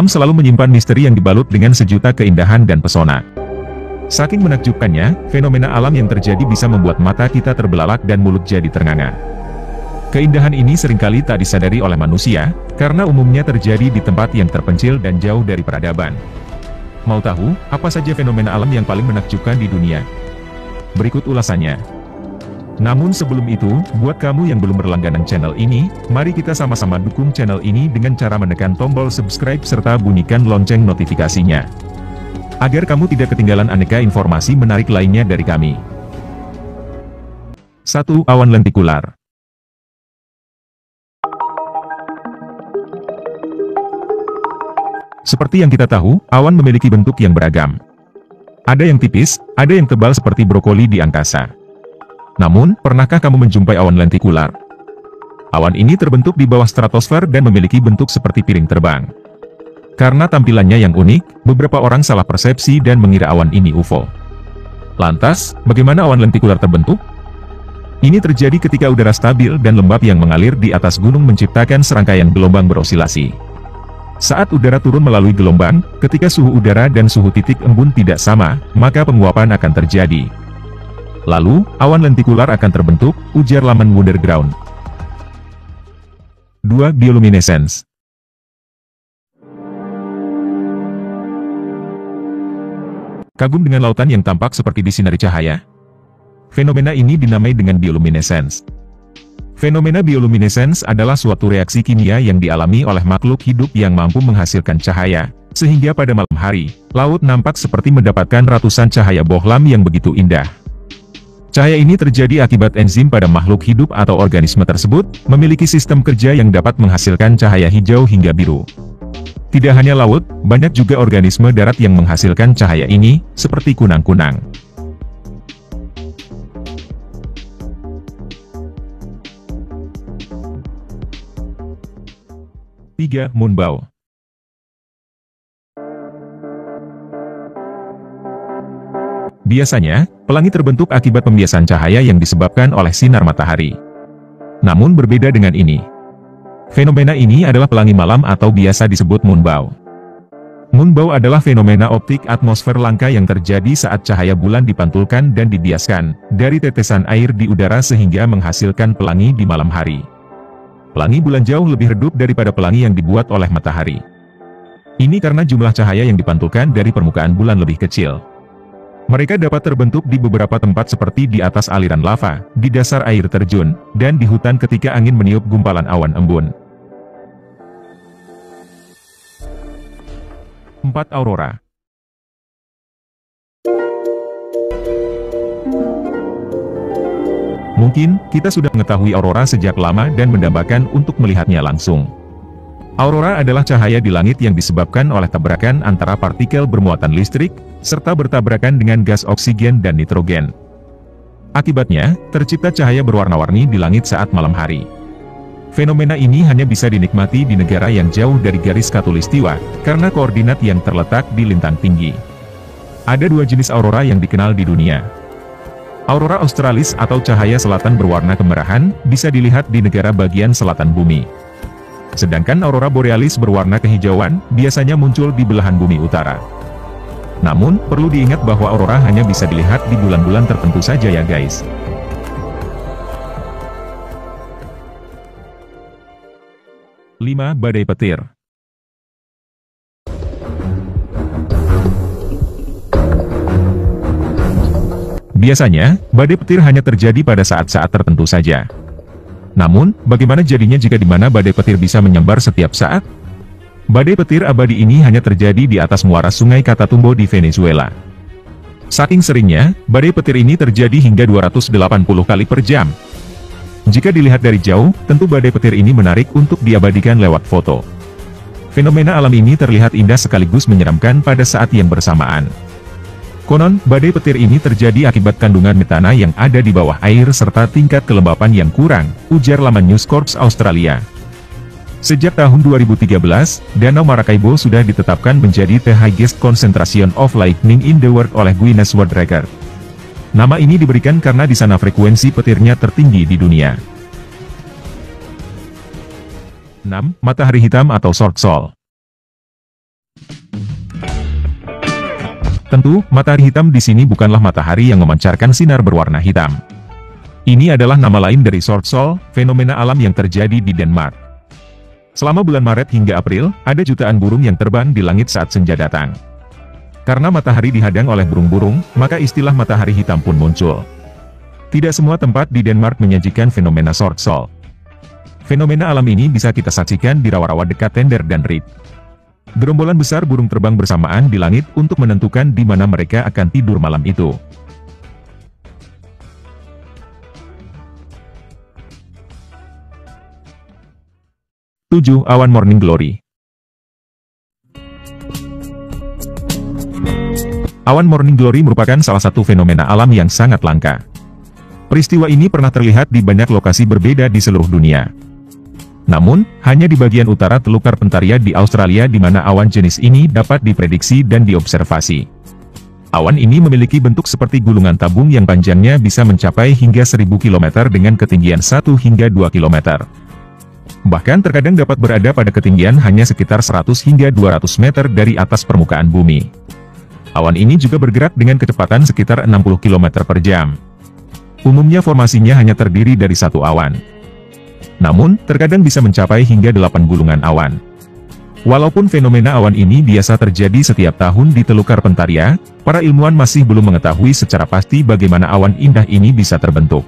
Alam selalu menyimpan misteri yang dibalut dengan sejuta keindahan dan pesona. Saking menakjubkannya, fenomena alam yang terjadi bisa membuat mata kita terbelalak dan mulut jadi ternganga. Keindahan ini seringkali tak disadari oleh manusia, karena umumnya terjadi di tempat yang terpencil dan jauh dari peradaban. Mau tahu, apa saja fenomena alam yang paling menakjubkan di dunia? Berikut ulasannya. Namun sebelum itu, buat kamu yang belum berlangganan channel ini, mari kita sama-sama dukung channel ini dengan cara menekan tombol subscribe serta bunyikan lonceng notifikasinya. Agar kamu tidak ketinggalan aneka informasi menarik lainnya dari kami. 1. Awan lentikular. Seperti yang kita tahu, awan memiliki bentuk yang beragam. Ada yang tipis, ada yang tebal seperti brokoli di angkasa. Namun, pernahkah kamu menjumpai awan lentikular? Awan ini terbentuk di bawah stratosfer dan memiliki bentuk seperti piring terbang. Karena tampilannya yang unik, beberapa orang salah persepsi dan mengira awan ini UFO. Lantas, bagaimana awan lentikular terbentuk? Ini terjadi ketika udara stabil dan lembab yang mengalir di atas gunung menciptakan serangkaian gelombang berosilasi. Saat udara turun melalui gelombang, ketika suhu udara dan suhu titik embun tidak sama, maka penguapan akan terjadi. Lalu, awan lentikular akan terbentuk, ujar laman Wonderground. 2. Bioluminescence. Kagum dengan lautan yang tampak seperti disinari cahaya? Fenomena ini dinamai dengan bioluminescence. Fenomena bioluminescence adalah suatu reaksi kimia yang dialami oleh makhluk hidup yang mampu menghasilkan cahaya, sehingga pada malam hari, laut nampak seperti mendapatkan ratusan cahaya bohlam yang begitu indah. Cahaya ini terjadi akibat enzim pada makhluk hidup atau organisme tersebut, memiliki sistem kerja yang dapat menghasilkan cahaya hijau hingga biru. Tidak hanya laut, banyak juga organisme darat yang menghasilkan cahaya ini, seperti kunang-kunang. Tiga. Moonbow. Biasanya, pelangi terbentuk akibat pembiasan cahaya yang disebabkan oleh sinar matahari. Namun berbeda dengan ini. Fenomena ini adalah pelangi malam atau biasa disebut moonbow. Moonbow adalah fenomena optik atmosfer langka yang terjadi saat cahaya bulan dipantulkan dan dibiaskan dari tetesan air di udara sehingga menghasilkan pelangi di malam hari. Pelangi bulan jauh lebih redup daripada pelangi yang dibuat oleh matahari. Ini karena jumlah cahaya yang dipantulkan dari permukaan bulan lebih kecil. Mereka dapat terbentuk di beberapa tempat seperti di atas aliran lava, di dasar air terjun, dan di hutan ketika angin meniup gumpalan awan embun. 4. Aurora. Mungkin, kita sudah mengetahui aurora sejak lama dan mendambakan untuk melihatnya langsung. Aurora adalah cahaya di langit yang disebabkan oleh tabrakan antara partikel bermuatan listrik, serta bertabrakan dengan gas oksigen dan nitrogen. Akibatnya, tercipta cahaya berwarna-warni di langit saat malam hari. Fenomena ini hanya bisa dinikmati di negara yang jauh dari garis khatulistiwa, karena koordinat yang terletak di lintang tinggi. Ada dua jenis aurora yang dikenal di dunia. Aurora australis atau cahaya selatan berwarna kemerahan, bisa dilihat di negara bagian selatan bumi. Sedangkan aurora borealis berwarna kehijauan, biasanya muncul di belahan bumi utara. Namun, perlu diingat bahwa aurora hanya bisa dilihat di bulan-bulan tertentu saja ya guys. Lima. Badai petir. Biasanya, badai petir hanya terjadi pada saat-saat tertentu saja. Namun, bagaimana jadinya jika di mana badai petir bisa menyambar setiap saat? Badai petir abadi ini hanya terjadi di atas muara sungai Catatumbo di Venezuela. Saking seringnya, badai petir ini terjadi hingga 280 kali per jam. Jika dilihat dari jauh, tentu badai petir ini menarik untuk diabadikan lewat foto. Fenomena alam ini terlihat indah sekaligus menyeramkan pada saat yang bersamaan. Konon, badai petir ini terjadi akibat kandungan metana yang ada di bawah air serta tingkat kelembapan yang kurang, ujar laman News Corp Australia. Sejak tahun 2013, Danau Maracaibo sudah ditetapkan menjadi the highest concentration of lightning in the world oleh Guinness World Record. Nama ini diberikan karena di sana frekuensi petirnya tertinggi di dunia. 6. Matahari hitam atau short sol. Tentu, matahari hitam di sini bukanlah matahari yang memancarkan sinar berwarna hitam. Ini adalah nama lain dari Schwarzschild, fenomena alam yang terjadi di Denmark. Selama bulan Maret hingga April, ada jutaan burung yang terbang di langit saat senja datang. Karena matahari dihadang oleh burung-burung, maka istilah matahari hitam pun muncul. Tidak semua tempat di Denmark menyajikan fenomena Schwarzschild. Fenomena alam ini bisa kita saksikan di rawa-rawa dekat Tender dan Ried. Gerombolan besar burung terbang bersamaan di langit untuk menentukan di mana mereka akan tidur malam itu. Tujuh, awan morning glory. Awan morning glory merupakan salah satu fenomena alam yang sangat langka. Peristiwa ini pernah terlihat di banyak lokasi berbeda di seluruh dunia. Namun, hanya di bagian utara Teluk Carpentaria di Australia di mana awan jenis ini dapat diprediksi dan diobservasi. Awan ini memiliki bentuk seperti gulungan tabung yang panjangnya bisa mencapai hingga 1000 km dengan ketinggian 1 hingga 2 km. Bahkan terkadang dapat berada pada ketinggian hanya sekitar 100 hingga 200 meter dari atas permukaan bumi. Awan ini juga bergerak dengan kecepatan sekitar 60 km per jam. Umumnya formasinya hanya terdiri dari satu awan. Namun, terkadang bisa mencapai hingga 8 gulungan awan. Walaupun fenomena awan ini biasa terjadi setiap tahun di Teluk Carpentaria, para ilmuwan masih belum mengetahui secara pasti bagaimana awan indah ini bisa terbentuk.